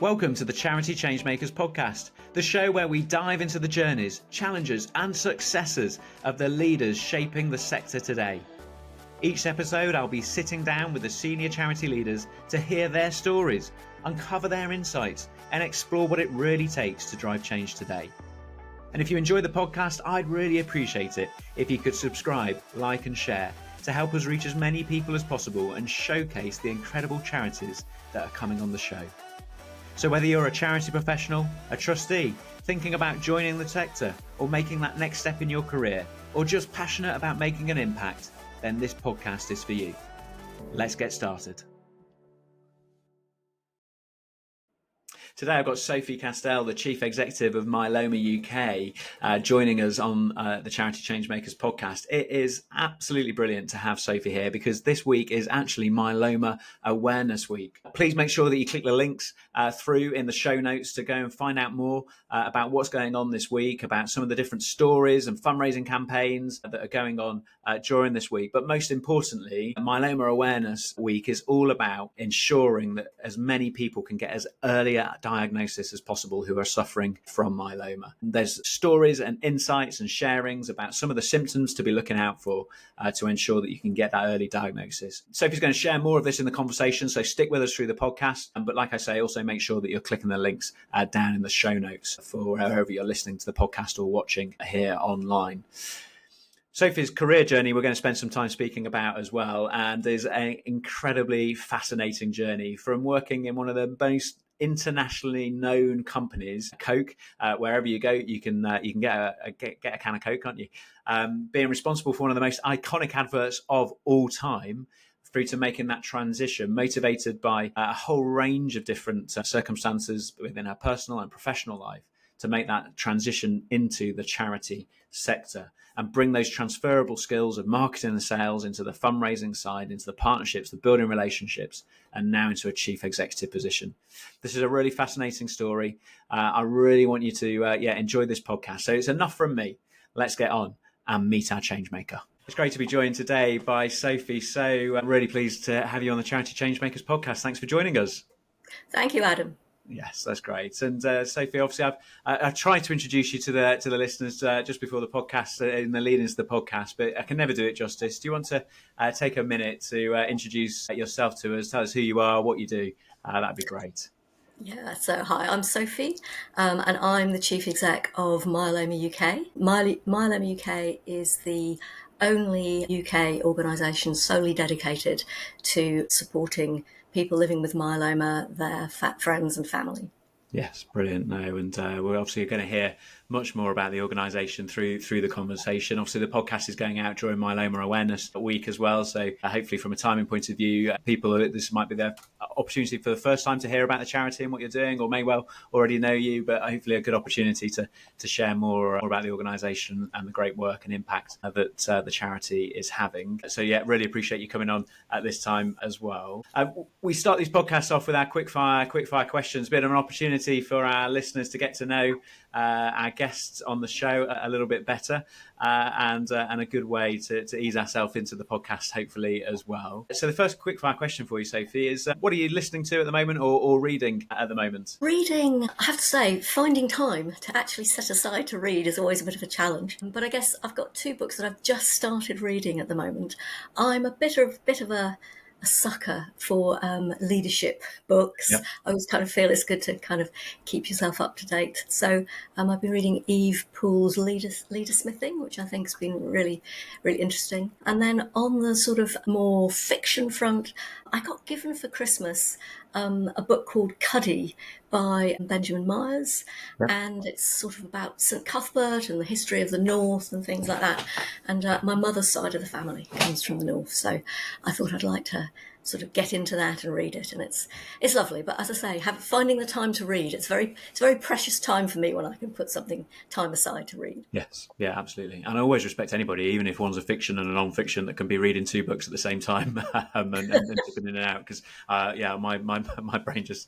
Welcome to the Charity Changemakers Podcast, the show where we dive into the journeys, challenges and successes of the leaders shaping the sector today. Each episode I'll be sitting down with the senior charity leaders to hear their stories, uncover their insights and explore what it really takes to drive change today. And if you enjoy the podcast, I'd really appreciate it if you could subscribe, like and share to help us reach as many people as possible and showcase the incredible charities that are coming on the show. So whether you're a charity professional, a trustee, thinking about joining the sector or making that next step in your career, or just passionate about making an impact, then this podcast is for you. Let's get started. Today I've got Sophie Castell, the Chief Executive of Myeloma UK, joining us on the Charity Changemakers Podcast. It is absolutely brilliant to have Sophie here because this week is actually Myeloma Awareness Week. Please make sure that you click the links through in the show notes to go and find out more about what's going on this week, about some of the different stories and fundraising campaigns that are going on during this week. But most importantly, Myeloma Awareness Week is all about ensuring that as many people can get as early a diagnosis as possible who are suffering from myeloma. There's stories and insights and sharings about some of the symptoms to be looking out for to ensure that you can get that early diagnosis. Sophie's going to share more of this in the conversation, so stick with us through the podcast. But like I say, also make sure that you're clicking the links down in the show notes for wherever you're listening to the podcast or watching here online. Sophie's career journey we're going to spend some time speaking about as well, and there's an incredibly fascinating journey from working in one of the most internationally known companies, Coke. Wherever you go, you can get a can of Coke, can't you? Being responsible for one of the most iconic adverts of all time, through to making that transition, motivated by a whole range of different circumstances within her personal and professional life, to make that transition into the charity sector and bring those transferable skills of marketing and sales into the fundraising side, into the partnerships, the building relationships, and now into a chief executive position. This is a really fascinating story. I really want you to enjoy this podcast. So it's enough from me. Let's get on and meet our change maker. It's great to be joined today by Sophie. So I'm really pleased to have you on the Charity Changemakers Podcast. Thanks for joining us. Thank you, Adam. Yes, that's great. And Sophie, obviously, I've tried to introduce you to the listeners just before the podcast, in the lead into the podcast, but I can never do it justice. Do you want to take a minute to introduce yourself to us? Tell us who you are, what you do. That'd be great. Yeah, so hi, I'm Sophie, and I'm the Chief Exec of Myeloma UK. Myeloma UK is the only UK organisation solely dedicated to supporting people living with myeloma, their friends and family. Yes, brilliant. No, and we're obviously going to hear much more about the organisation through the conversation. Obviously, the podcast is going out during Myeloma Awareness Week as well. So hopefully from a timing point of view, this might be their opportunity for the first time to hear about the charity and what you're doing, or may well already know you, but hopefully a good opportunity to share more about the organisation and the great work and impact that the charity is having. So yeah, really appreciate you coming on at this time as well. We start these podcasts off with our quickfire questions, a bit of an opportunity for our listeners to get to know our guests on the show a little bit better, and a good way to ease ourselves into the podcast, hopefully, as well. So the first quickfire question for you, Sophie, is what are you listening to at the moment or reading at the moment? Reading, I have to say, finding time to actually set aside to read is always a bit of a challenge. But I guess I've got two books that I've just started reading at the moment. I'm a bit of a sucker for leadership books. Yep. I always kind of feel it's good to kind of keep yourself up to date. So I've been reading Eve Poole's Leadersmithing, which I think has been really, really interesting. And then on the sort of more fiction front, I got given for Christmas a book called Cuddy by Benjamin Myers, yep. And it's sort of about St Cuthbert and the history of the North and things like that. And my mother's side of the family comes from the North, so I thought I'd like to sort of get into that and read it, and it's lovely. But as I say, finding the time to read, it's a very precious time for me when I can put time aside to read. Yes, yeah, absolutely. And I always respect anybody, even if one's a fiction and a non-fiction, that can be reading two books at the same time and dipping in and out. Because my brain just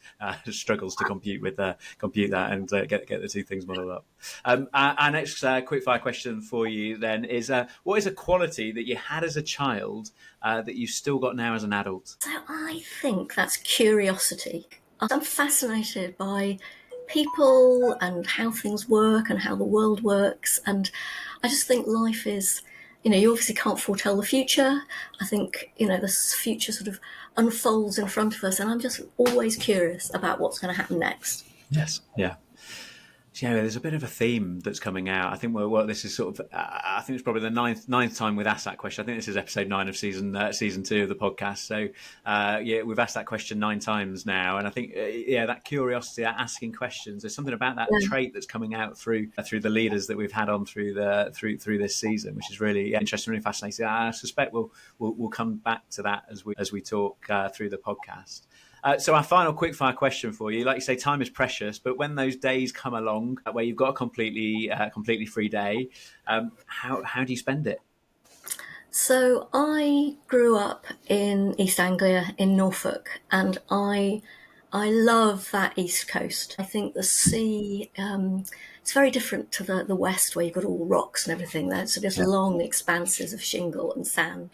struggles to compute that and get the two things muddled up. Our next quickfire question for you then is: what is a quality that you had as a child that you've still got now as an adult? So I think that's curiosity. I'm fascinated by people and how things work and how the world works. And I just think life is, you obviously can't foretell the future. I think, the future sort of unfolds in front of us. And I'm just always curious about what's going to happen next. Yes. Yeah. Yeah, there's a bit of a theme that's coming out. I think this is sort of. I think it's probably the ninth time we've asked that question. I think this is episode 9 of season 2 of the podcast. So we've asked that question 9 times now, and I think that curiosity, that asking questions. There's something about that trait that's coming out through the leaders that we've had on through this season, which is really interesting, really fascinating. I suspect we'll come back to that as we talk through the podcast. So our final quickfire question for you, like you say, time is precious, but when those days come along where you've got a completely free day, how do you spend it? So I grew up in East Anglia in Norfolk, and I love that East Coast. I think the sea, it's very different to the West where you've got all rocks and everything there. So just long expanses of shingle and sand.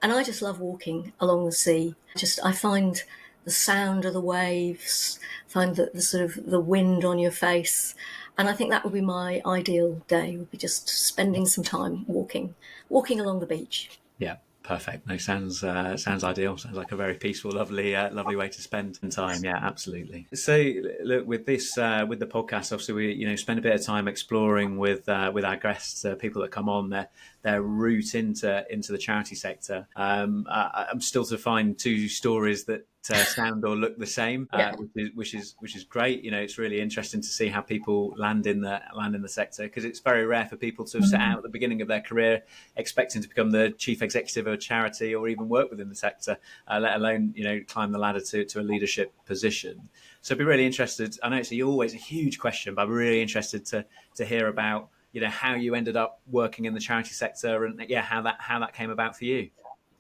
And I just love walking along the sea. I find the sound of the waves, find the sort of the wind on your face. And I think that would be my ideal day, would be just spending some time walking along the beach. Yeah, perfect. No, sounds ideal. Sounds like a very peaceful, lovely way to spend time. Yeah, absolutely. So, look, with the podcast, obviously we spend a bit of time exploring with our guests, people that come on their route into the charity sector. I'm still to find 2 stories that sound or look the same, which is great. It's really interesting to see how people land in the sector, because it's very rare for people to have set out at the beginning of their career expecting to become the chief executive of a charity or even work within the sector, let alone climb the ladder to a leadership position. So I'd be really interested. I know it's always a huge question, but I'm really interested to hear about how you ended up working in the charity sector and how that came about for you.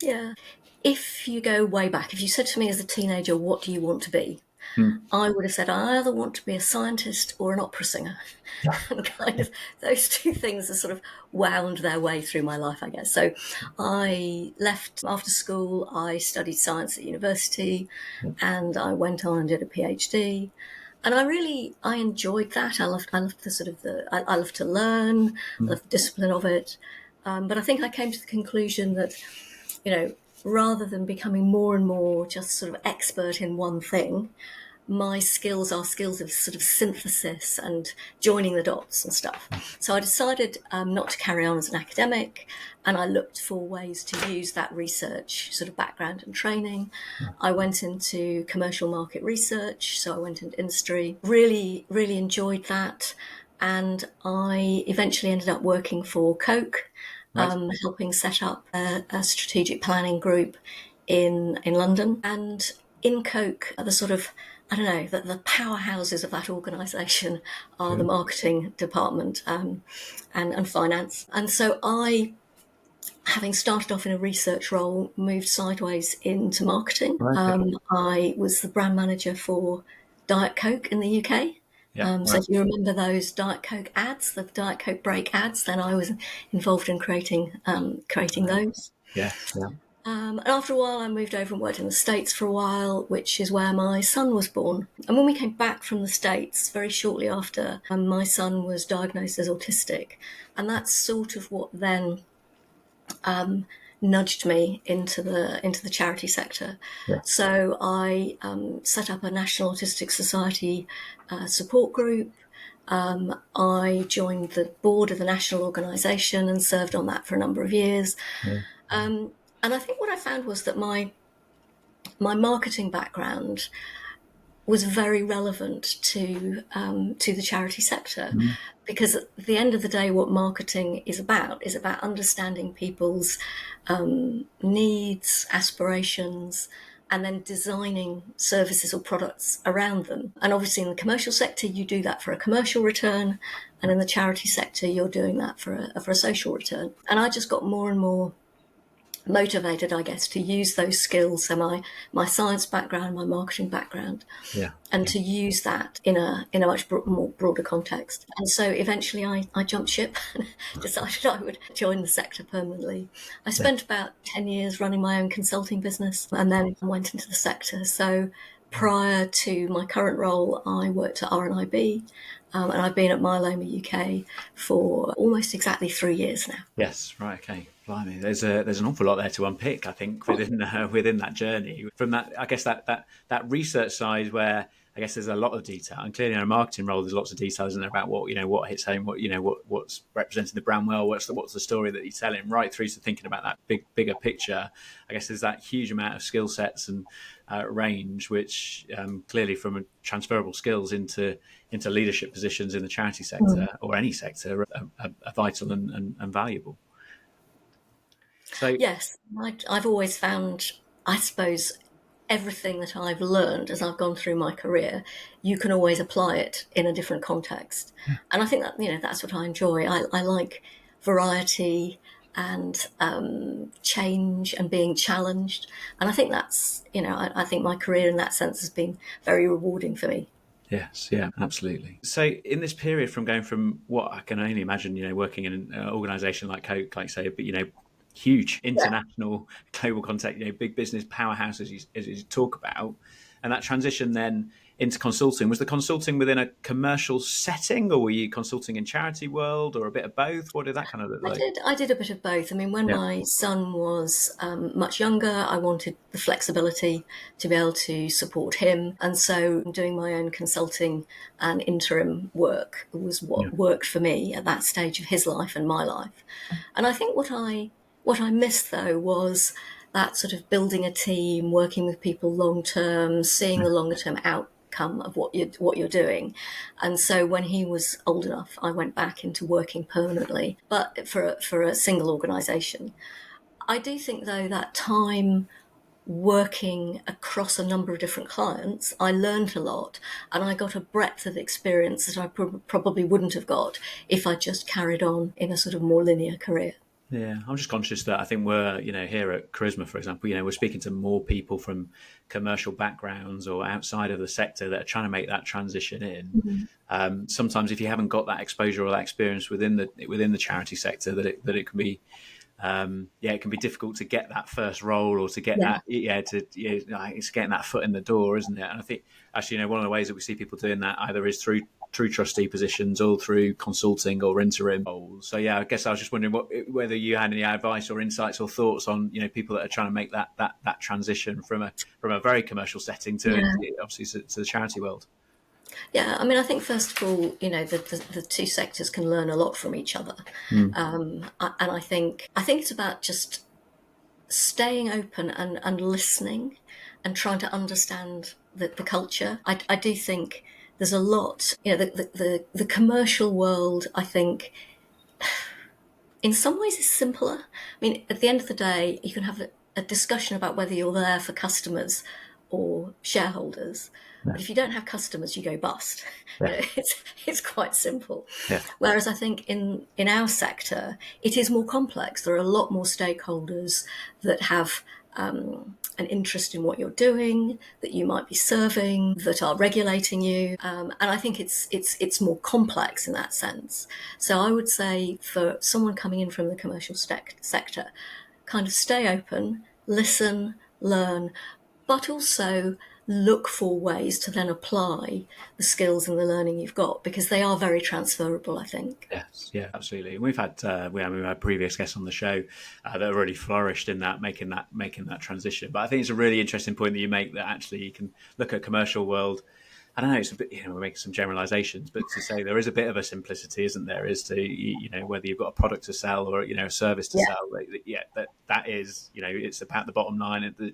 Yeah. If you go way back, if you said to me as a teenager, what do you want to be? I would have said, I either want to be a scientist or an opera singer. And kind of those 2 things have sort of wound their way through my life, I guess. So I left after school, I studied science at university, and I went on and did a PhD. And I enjoyed that. I loved the sort of I love to learn, I love the discipline of it. But I think I came to the conclusion that, rather than becoming more and more just sort of expert in one thing, my skills are skills of sort of synthesis and joining the dots and stuff. So I decided not to carry on as an academic, and I looked for ways to use that research sort of background and training. I went into commercial market research, so I went into industry, really, really enjoyed that. And I eventually ended up working for Coke, helping set up a strategic planning group in London. And in Coke, the sort of, I don't know, the powerhouses of that organisation are the marketing department and finance. And so I, having started off in a research role, moved sideways into marketing. I was the brand manager for Diet Coke in the UK. So if you remember those Diet Coke ads, the Diet Coke break ads, then I was involved in creating those. And after a while, I moved over and worked in the States for a while, which is where my son was born. And when we came back from the States, very shortly after, my son was diagnosed as autistic. And that's sort of what then nudged me into the charity sector. So I set up a National Autistic Society support group. I joined the board of the national organisation and served on that for a number of years. And I think what I found was that my marketing background was very relevant to the charity sector, because at the end of the day, what marketing is about understanding people's needs, aspirations, and then designing services or products around them. And obviously in the commercial sector, you do that for a commercial return, and in the charity sector, you're doing that for a social return. And I just got more and more motivated, I guess, to use those skills, so my science background, my marketing background, and to use that in a much more broader context. And so eventually I jumped ship and decided I would join the sector permanently. I spent about 10 years running my own consulting business and then went into the sector. So Prior to my current role, I worked at RNIB, and I've been at Myeloma UK for almost exactly 3 years now. Yes, right, okay. Blimey, there's an awful lot there to unpick, I think, within that journey. From that, I guess that research side where I guess there's a lot of detail, and clearly in a marketing role, there's lots of details in there about what hits home, what's representing the brand well, what's the story that you're telling, right through to thinking about that bigger picture. I guess there's that huge amount of skill sets and range, which clearly from transferable skills into leadership positions in the charity sector or any sector are vital and valuable. So yes, I've always found, I suppose, everything that I've learned as I've gone through my career, you can always apply it in a different context. And I think that, that's what I enjoy. I like variety and change and being challenged. And I think that's, I think my career in that sense has been very rewarding for me. Yes, yeah, absolutely. So in this period from going from what I can only imagine, working in an organisation like Coke, like say, but, huge international global contact, big business powerhouse as you talk about, and that transition then into consulting. Was the consulting within a commercial setting, or were you consulting in charity world, or a bit of both? What did that kind of look like? I did a bit of both. I mean, when my son was much younger, I wanted the flexibility to be able to support him. And so doing my own consulting and interim work was what worked for me at that stage of his life and my life. And I think what I missed, though, was that sort of building a team, working with people long term, seeing the longer term outcome of what you're doing. And so when he was old enough, I went back into working permanently, but for a single organisation. I do think, though, that time working across a number of different clients, I learned a lot, and I got a breadth of experience that I probably wouldn't have got if I just carried on in a sort of more linear career. Yeah, I'm just conscious that I think we're, here at Charisma, for example, we're speaking to more people from commercial backgrounds or outside of the sector that are trying to make that transition in. Mm-hmm. Sometimes if you haven't got that exposure or that experience within the charity sector, that it can be, it can be difficult to get that first role or to get it's getting that foot in the door, isn't it? And I think actually, one of the ways that we see people doing that either is through trustee positions or through consulting or interim roles. So I guess I was just wondering whether you had any advice or insights or thoughts on people that are trying to make that transition from a very commercial setting to obviously to the charity world. Yeah, I mean, I think first of all, the two sectors can learn a lot from each other, and I think it's about just staying open and listening and trying to understand the culture. I do think there's a lot, the commercial world, I think, in some ways is simpler. I mean, at the end of the day, you can have a discussion about whether you're there for customers or shareholders. Yeah. But if you don't have customers, you go bust. Yeah. It's quite simple. Yeah. Whereas I think in our sector, it is more complex. There are a lot more stakeholders that have an interest in what you're doing, that you might be serving, that are regulating you. And I think it's more complex in that sense. So I would say for someone coming in from the commercial sector, kind of stay open, listen, learn, but also look for ways to then apply the skills and the learning you've got, because they are very transferable, I think. Yes, yeah, absolutely. We've had previous guests on the show that have really flourished in that, making that transition. But I think it's a really interesting point that you make, that actually you can look at commercial world. I don't know, it's a bit, we're making some generalizations, but to say there is a bit of a simplicity, isn't there, is to, whether you've got a product to sell or, a service to sell, that is, it's about the bottom line and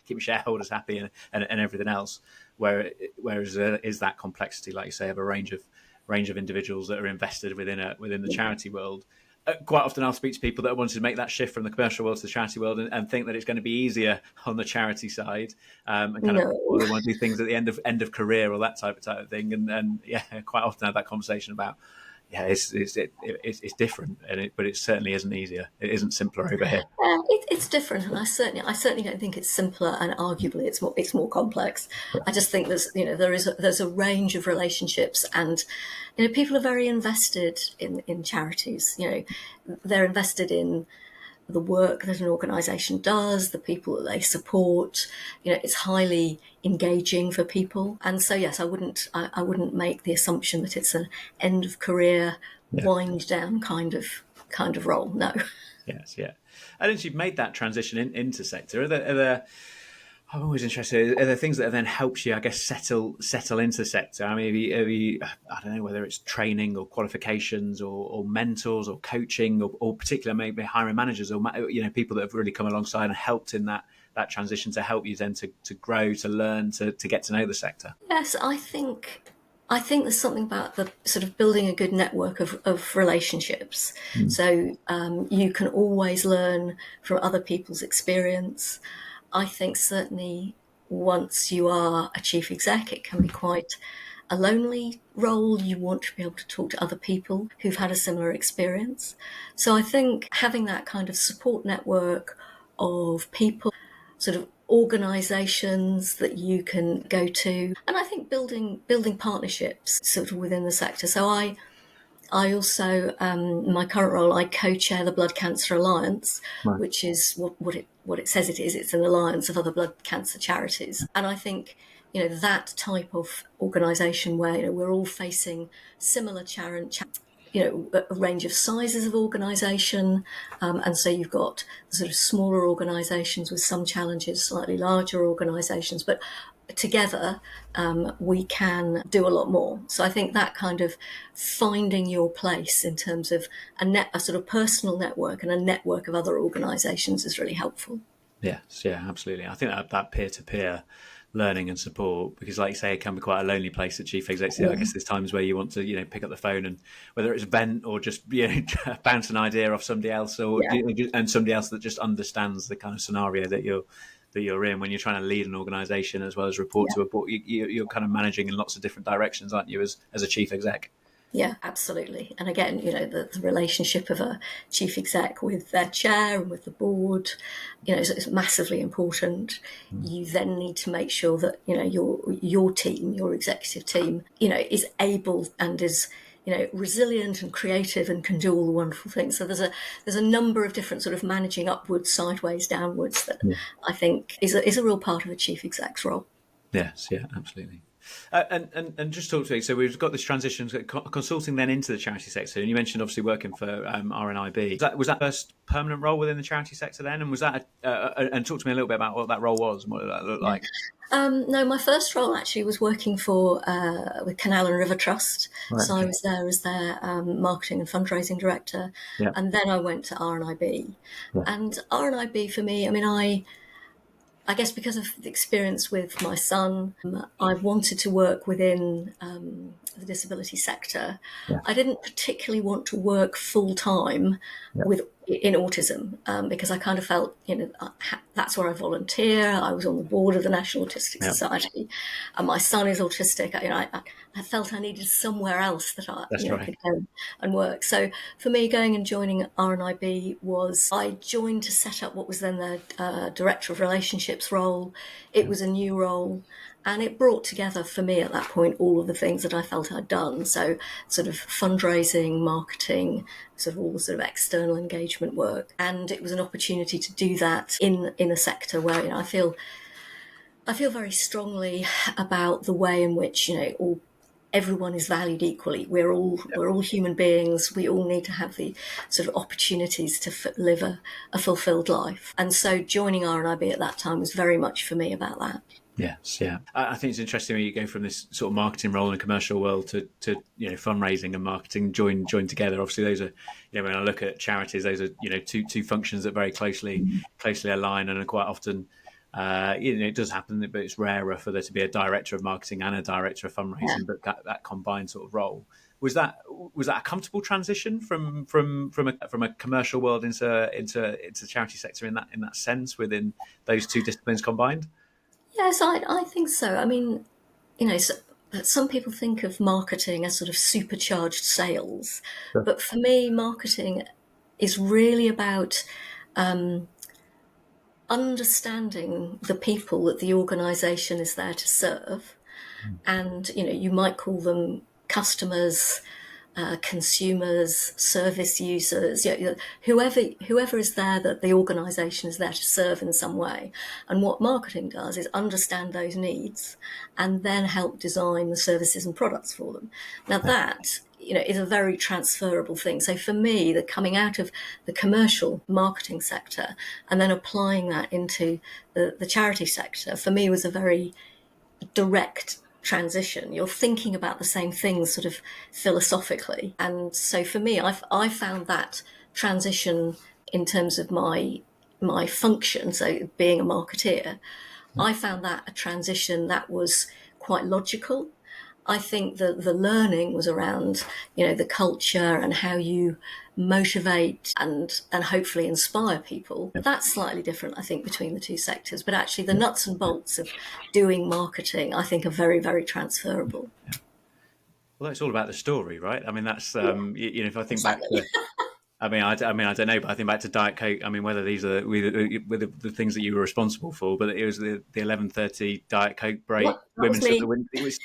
keep shareholders happy and everything else. Whereas is that complexity, like you say, of a range of individuals that are invested within the charity world. Quite often I'll speak to people that wanted to make that shift from the commercial world to the charity world and think that it's going to be easier on the charity side, and they want to do things at the end of career or that type of thing. And quite often I have that conversation about, it's different, but it certainly isn't easier. It isn't simpler over here. It's different, and I certainly don't think it's simpler. And arguably, it's more complex. I just think there's a range of relationships, and people are very invested in charities. They're invested in the work that an organisation does, the people that they support. It's highly engaging for people. And so, yes, I wouldn't make the assumption that it's an end of career, wind down kind of role. No. Yes, yeah. And as you've made that transition into sector, are there I'm always interested. Are there things that have then helped you, I guess, settle into the sector? I mean, have you I don't know whether it's training or qualifications or mentors or coaching or particular maybe hiring managers or people that have really come alongside and helped in that transition to help you then to grow, to learn, to get to know the sector. Yes, I think there's something about the sort of building a good network of relationships. So you can always learn from other people's experience. I think certainly once you are a chief exec, it can be quite a lonely role. You want to be able to talk to other people who've had a similar experience. So I think having that kind of support network of people, sort of organisations that you can go to, and I think building partnerships sort of within the sector. So I also, in my current role, I co-chair the Blood Cancer Alliance, right, which is what it says it is. It's an alliance of other blood cancer charities. And I think, that type of organisation where, we're all facing similar challenge, a range of sizes of organisation. And so you've got sort of smaller organisations with some challenges, slightly larger organisations, but together we can do a lot more. So I think that kind of finding your place in terms of a sort of personal network and a network of other organisations is really helpful. Yes, yeah, absolutely. I think that peer-to-peer learning and support, because like you say, it can be quite a lonely place at chief executive. I guess there's times where you want to pick up the phone and whether it's vent or just bounce an idea off somebody else and somebody else that just understands the kind of scenario that you're in when you're trying to lead an organisation as well as report to a board. You're kind of managing in lots of different directions, aren't you, as a chief exec? Yeah, absolutely. And again, the relationship of a chief exec with their chair and with the board, is massively important. You then need to make sure that, your team, your executive team, is able and is, resilient and creative and can do all the wonderful things. So there's a number of different sort of managing upwards, sideways, downwards that I think is a real part of a chief exec's role. Yes, yeah, absolutely. And just talk to me. So we've got this transition consulting then into the charity sector, and you mentioned obviously working for RNIB. Was that first permanent role within the charity sector then? And was that and talk to me a little bit about what that role was and what that looked like. No, my first role actually was working for with Canal and River Trust. Right, so I was there as their marketing and fundraising director, and then I went to RNIB. And RNIB for me, I mean, I guess because of the experience with my son, I wanted to work within the disability sector. I didn't particularly want to work full time in autism because I kind of felt, that's where I volunteer. I was on the board of the National Autistic Society, and my son is autistic. I felt I needed somewhere else that I could go and work. So for me, going and joining RNIB I joined to set up what was then the Director of Relationships role. It was a new role. And it brought together for me at that point all of the things that I felt I'd done. So sort of fundraising, marketing, sort of all the sort of external engagement work. And it was an opportunity to do that in a sector where, I feel very strongly about the way in which, everyone is valued equally. We're all human beings. We all need to have the sort of opportunities to live a fulfilled life. And so joining RNIB at that time was very much for me about that. Yes, yeah. I think it's interesting when you go from this sort of marketing role in a commercial world to fundraising and marketing join together. Obviously, those are when I look at charities, those are two functions that very closely align and are quite often. It does happen, but it's rarer for there to be a director of marketing and a director of fundraising. But that combined sort of role was that a comfortable transition from a commercial world into charity sector in that sense within those two disciplines combined. Yes, I think so. I mean, some people think of marketing as sort of supercharged sales, but for me, marketing is really about understanding the people that the organisation is there to serve. And, you might call them customers, consumers, service users, whoever is there, that the organisation is there to serve in some way. And what marketing does is understand those needs and then help design the services and products for them. Now that is a very transferable thing. So for me, the coming out of the commercial marketing sector and then applying that into the charity sector, for me was a very direct transition. You're thinking about the same things sort of philosophically. And so for me, I found that transition in terms of my function, so being a marketeer, I found that a transition that was quite logical. I think that the learning was around, the culture and how you motivate and hopefully inspire people. That's slightly different, I think, between the two sectors. But actually, the nuts and bolts of doing marketing, I think, are very, very transferable. Yeah. Well, it's all about the story, right? I mean, that's if I think back to. I mean, I don't know, but I think back to Diet Coke. I mean, whether these are the things that you were responsible for, but it was the 11:30 Diet Coke break. Women's of the Winter. It was,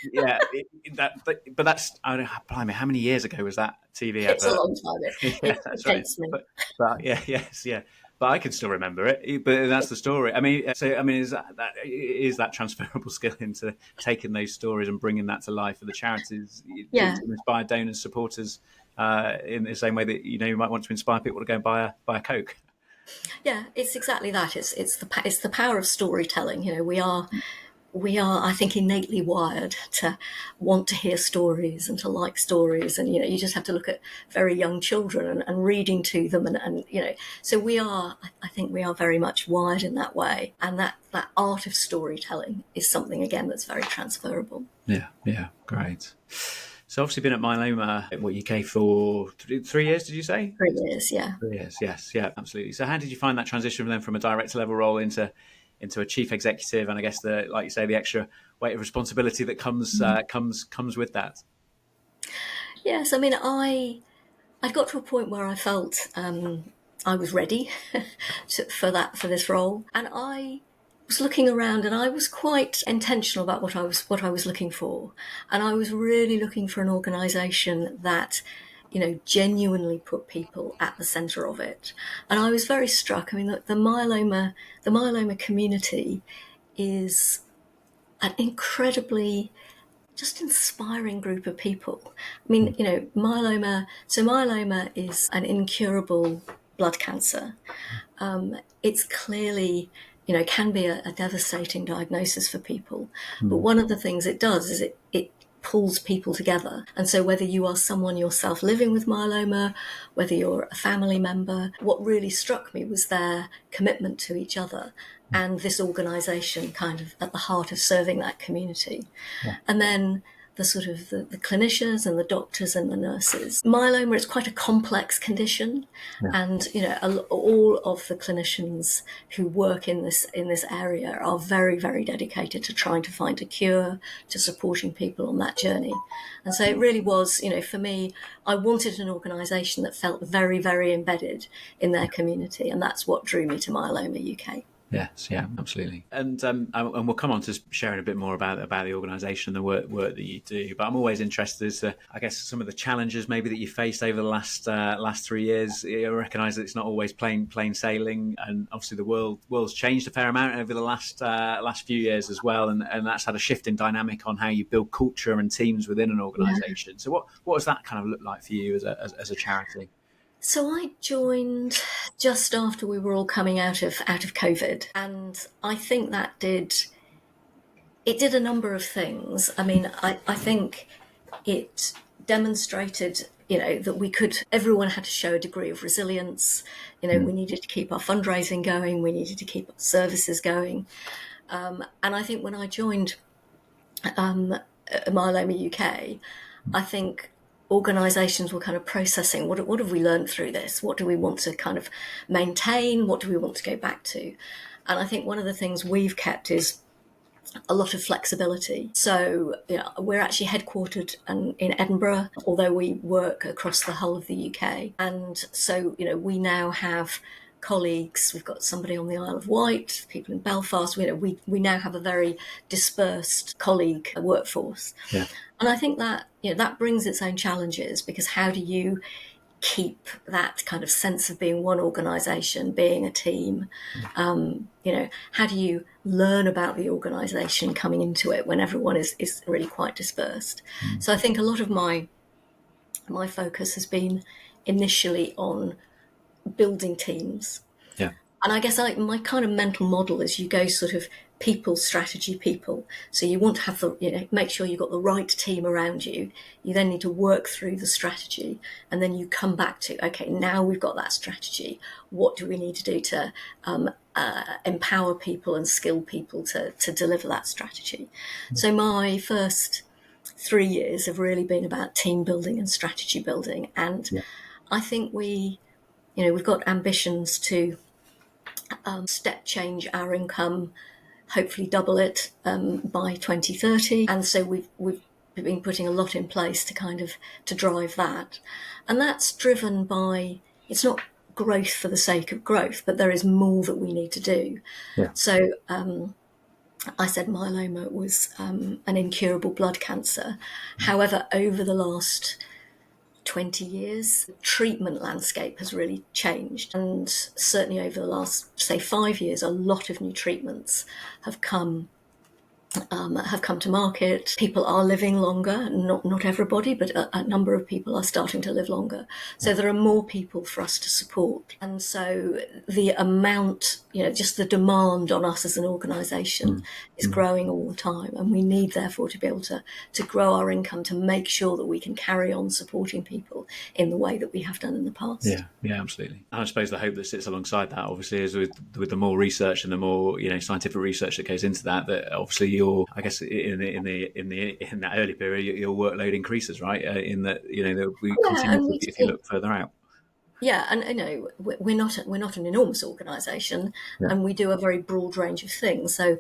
but that's, blimey, how many years ago was that TV advert? It's a long time. Yeah, that's right. But yeah. But I can still remember it. But that's the story. I mean, is that transferable skill into taking those stories and bringing that to life for the charities to inspire donors, supporters? In the same way that you might want to inspire people to go and buy a Coke. Yeah, it's exactly that. It's the power of storytelling. We are, I think, innately wired to want to hear stories and to like stories, and you just have to look at very young children and reading to them, and so I think we are very much wired in that way, and that art of storytelling is something again that's very transferable. Yeah, great. So obviously been at Myeloma UK for 3 years, did you say? 3 years, yeah. 3 years, yes, yeah, absolutely. So how did you find that transition then from a director level role into a chief executive, and I guess like you say, the extra weight of responsibility that comes with that? Yes, I mean, I got to a point where I felt I was ready for this role, and I was looking around, and I was quite intentional about what I was looking for, and I was really looking for an organisation that genuinely put people at the centre of it. And I was very struck. I mean, the myeloma community is an incredibly just inspiring group of people. I mean, myeloma is an incurable blood cancer. It's clearly can be a devastating diagnosis for people. But one of the things it does is it pulls people together. And so whether you are someone yourself living with myeloma, whether you're a family member, what really struck me was their commitment to each other and this organisation kind of at the heart of serving that community. Yeah. And then the sort of the clinicians and the doctors and the nurses. Myeloma is quite a complex condition, and all of the clinicians who work in this area are very, very dedicated to trying to find a cure, to supporting people on that journey. And so it really was, for me, I wanted an organisation that felt very, very embedded in their community, and that's what drew me to Myeloma UK. Yes, yeah, absolutely. And we'll come on to sharing a bit more about the organisation and the work that you do. But I'm always interested as to, I guess, some of the challenges maybe that you faced over the last 3 years. I recognise that it's not always plain sailing, and obviously the world's changed a fair amount over the last few years as well, and that's had a shift in dynamic on how you build culture and teams within an organisation. So what does that kind of look like for you as a charity? So I joined just after we were all coming out of COVID, and I think that did a number of things. I mean, I think it demonstrated, that everyone had to show a degree of resilience. We needed to keep our fundraising going, we needed to keep our services going, and I think when I joined Myeloma UK, I think organisations were kind of processing what have we learned through this? What do we want to kind of maintain? What do we want to go back to? And I think one of the things we've kept is a lot of flexibility. So we're actually headquartered in Edinburgh, although we work across the whole of the UK. And so we now have colleagues. We've got somebody on the Isle of Wight, people in Belfast. We now have a very dispersed colleague workforce. Yeah. And I think that, that brings its own challenges, because how do you keep that kind of sense of being one organisation, being a team? How do you learn about the organisation coming into it when everyone is really quite dispersed? So I think a lot of my focus has been initially on building teams. Yeah. And I guess my kind of mental model is you go sort of people, strategy, people. So you want to have make sure you've got the right team around you. You then need to work through the strategy, and then you come back to, okay, now we've got that strategy. What do we need to do to empower people and skill people to deliver that strategy? So my first 3 years have really been about team building and strategy building. And I think we've got ambitions to step change our income, hopefully double it by 2030. And so we've been putting a lot in place to drive that. And that's driven by, it's not growth for the sake of growth, but there is more that we need to do. Yeah. So I said myeloma was an incurable blood cancer. However, over the last 20 years, the treatment landscape has really changed. And certainly over the last, say, 5 years, a lot of new treatments have come to market. People are living longer, not everybody, but a number of people are starting to live longer. So there are more people for us to support. And so the amount, just the demand on us as an organisation is growing all the time. And we need, therefore, to be able to grow our income to make sure that we can carry on supporting people in the way that we have done in the past. Yeah, absolutely. And I suppose the hope that sits alongside that, obviously, is with the more research and the more scientific research that goes into that obviously I guess in that early period, your workload increases, right? In that we continue if you look further out. Yeah, and we're not an enormous organisation, and we do a very broad range of things. So,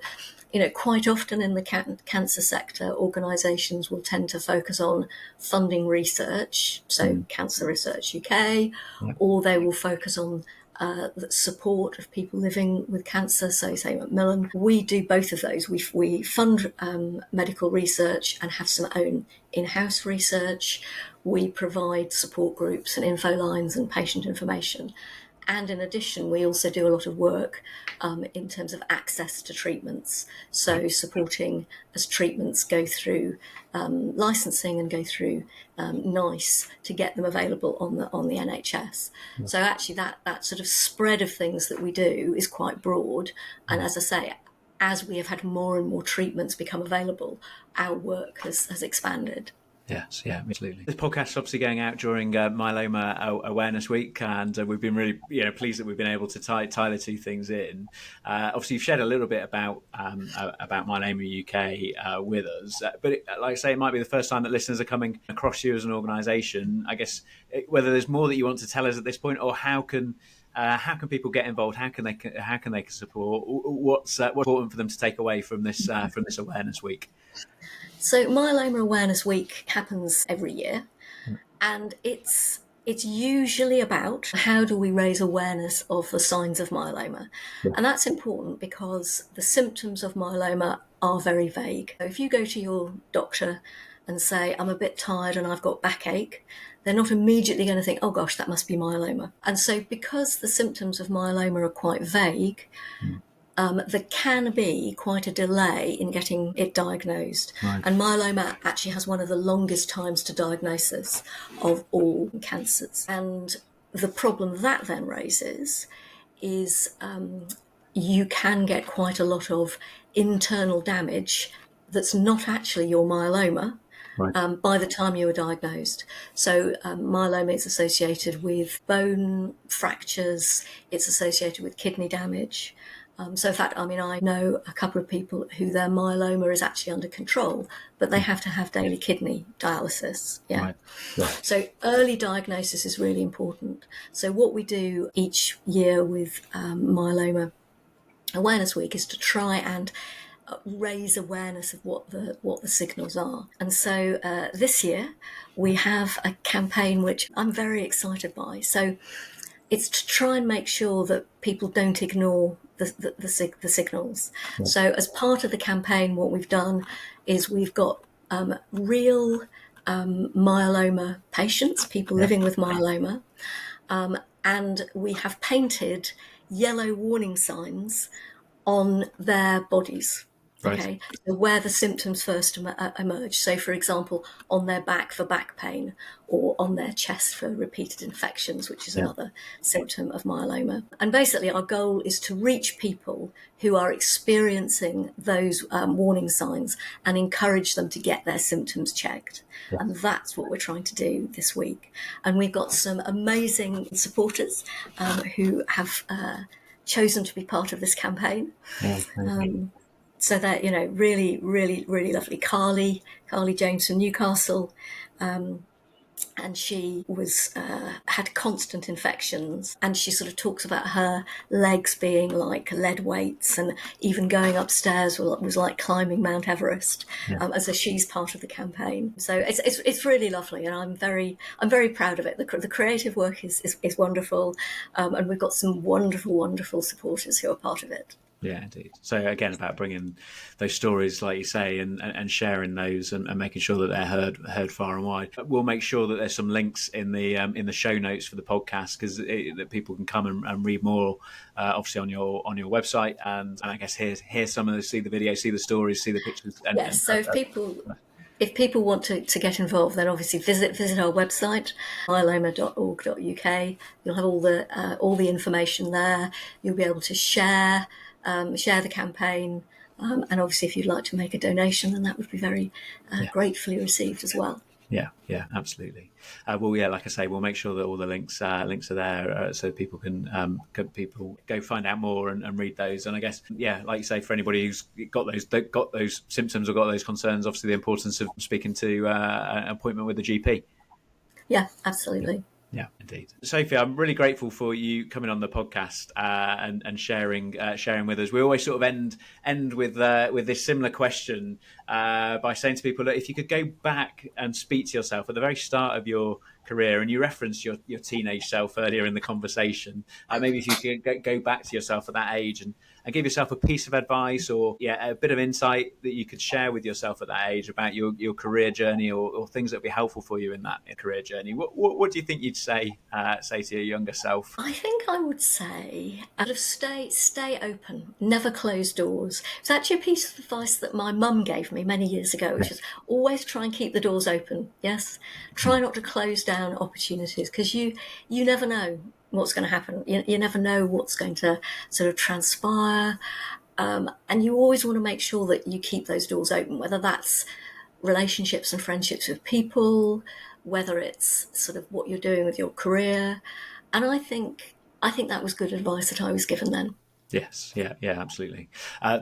quite often in the cancer sector, organisations will tend to focus on funding research, so Cancer Research UK, or they will focus on the support of people living with cancer, so say Macmillan. We do both of those. We fund medical research and have some own in-house research. We provide support groups and info lines and patient information. And in addition, we also do a lot of work in terms of access to treatments. So supporting as treatments go through licensing and go through NICE to get them available on the NHS. So actually that sort of spread of things that we do is quite broad. And as I say, as we have had more and more treatments become available, our work has expanded. Yes, yeah, absolutely. This podcast is obviously going out during Myeloma Awareness Week, and we've been really pleased that we've been able to tie the two things in. Obviously, you've shared a little bit about Myeloma UK with us, but like I say, it might be the first time that listeners are coming across you as an organisation. I guess whether there's more that you want to tell us at this point, or how can people get involved? How can they support? What's important for them to take away from this Awareness Week? So Myeloma Awareness Week happens every year, and it's usually about how do we raise awareness of the signs of myeloma. And that's important because the symptoms of myeloma are very vague. So if you go to your doctor and say, I'm a bit tired and I've got backache, they're not immediately going to think, oh gosh, that must be myeloma. And so because the symptoms of myeloma are quite vague, there can be quite a delay in getting it diagnosed. Right. And myeloma actually has one of the longest times to diagnosis of all cancers. And the problem that then raises is you can get quite a lot of internal damage that's not actually your myeloma. Right. By the time you were diagnosed. So myeloma is associated with bone fractures, it's associated with kidney damage. So in fact, I know a couple of people who their myeloma is actually under control, but they have to have daily kidney dialysis. Yeah. Right. Yeah. So early diagnosis is really important. So what we do each year with Myeloma Awareness Week is to try and raise awareness of what the signals are. And so this year we have a campaign which I'm very excited by. So it's to try and make sure that people don't ignore the signals. Yeah. So as part of the campaign, what we've done is we've got real myeloma patients, people living with myeloma, and we have painted yellow warning signs on their bodies. Right. Okay, so where the symptoms first emerge. So, for example, on their back for back pain, or on their chest for repeated infections, which is another symptom of myeloma. And basically, our goal is to reach people who are experiencing those warning signs and encourage them to get their symptoms checked. Yeah. And that's what we're trying to do this week. And we've got some amazing supporters who have chosen to be part of this campaign. So that, really, really, really lovely. Carly James from Newcastle, and she had constant infections, and she sort of talks about her legs being like lead weights, and even going upstairs was like climbing Mount Everest. And so she's part of the campaign. So it's really lovely, and I'm very proud of it. The creative work is wonderful, and we've got some wonderful supporters who are part of it. Yeah, indeed. So again, about bringing those stories, like you say, and sharing those, and making sure that they're heard far and wide. We'll make sure that there's some links in the show notes for the podcast, because that people can come and read more, obviously on your website, and I guess hear some of those, see the videos, see the stories, see the pictures. So if people want to get involved, then obviously visit our website, myeloma.org.uk. You'll have all the information there. You'll be able to share the campaign, and obviously if you'd like to make a donation, then that would be very gratefully received as well. Yeah, absolutely. Like I say, we'll make sure that all the links are there, so people can go find out more and read those. And I guess, like you say, for anybody who's got those symptoms or got those concerns, obviously the importance of speaking to an appointment with the GP. Yeah, absolutely. Yeah, indeed. Sophie, I'm really grateful for you coming on the podcast and sharing with us. We always sort of end with this similar question by saying to people that if you could go back and speak to yourself at the very start of your career, and you referenced your teenage self earlier in the conversation, maybe if you could go back to yourself at that age and give yourself a piece of advice or a bit of insight that you could share with yourself at that age about your career journey, or things that would be helpful for you in that career journey, what do you think you'd say to your younger self? I think I would say stay open, never close doors. It's actually a piece of advice that my mum gave me many years ago, which is always try and keep the doors open. Yes, try not to close down opportunities, because you never know what's going to happen. You never know what's going to sort of transpire, and you always want to make sure that you keep those doors open, whether that's relationships and friendships with people, whether it's sort of what you're doing with your career. And I think that was good advice that I was given then. Yes, yeah, absolutely.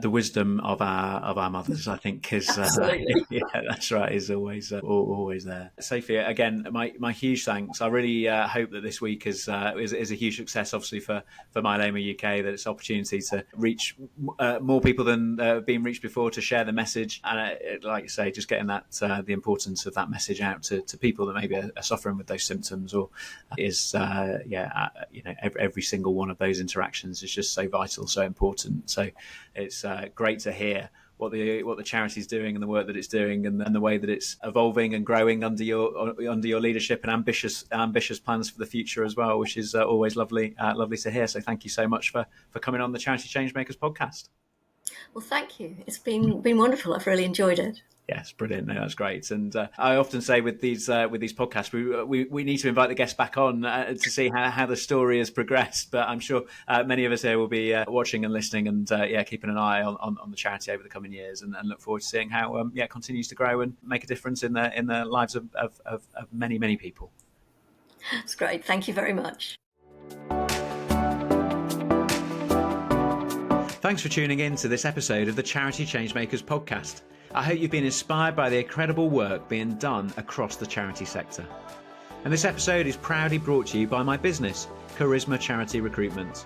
The wisdom of our mothers, I think, is that's right, is always there. Sophie, again, my huge thanks. I really hope that this week is a huge success, obviously for Myeloma UK, that it's an opportunity to reach more people than being reached before, to share the message, and like you say, just getting that the importance of that message out to people that maybe are suffering with those symptoms, or is every single one of those interactions is just so vital, so important. So it's great to hear what the charity's doing and the work that it's doing, and the way that it's evolving and growing under your leadership, and ambitious plans for the future as well, which is always lovely to hear. So thank you so much for coming on the Charity Changemakers podcast. Well, thank you. It's been wonderful. I've really enjoyed it. Yes, brilliant. No, that's great. And I often say with these podcasts, we need to invite the guests back on to see how the story has progressed. But I'm sure many of us here will be watching and listening, and keeping an eye on the charity over the coming years, and look forward to seeing how it continues to grow and make a difference in the lives of many people. That's great. Thank you very much. Thanks for tuning in to this episode of the Charity Changemakers Podcast. I hope you've been inspired by the incredible work being done across the charity sector. And this episode is proudly brought to you by my business, Charisma Charity Recruitment.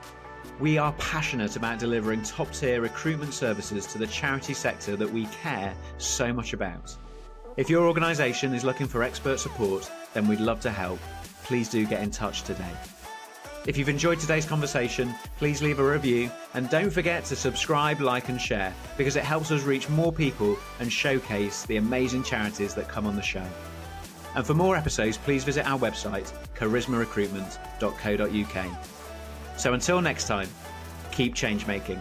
We are passionate about delivering top-tier recruitment services to the charity sector that we care so much about. If your organisation is looking for expert support, then we'd love to help. Please do get in touch today. If you've enjoyed today's conversation, please leave a review and don't forget to subscribe, like and share because it helps us reach more people and showcase the amazing charities that come on the show. And for more episodes, please visit our website, charismarecruitment.co.uk. So until next time, keep change making.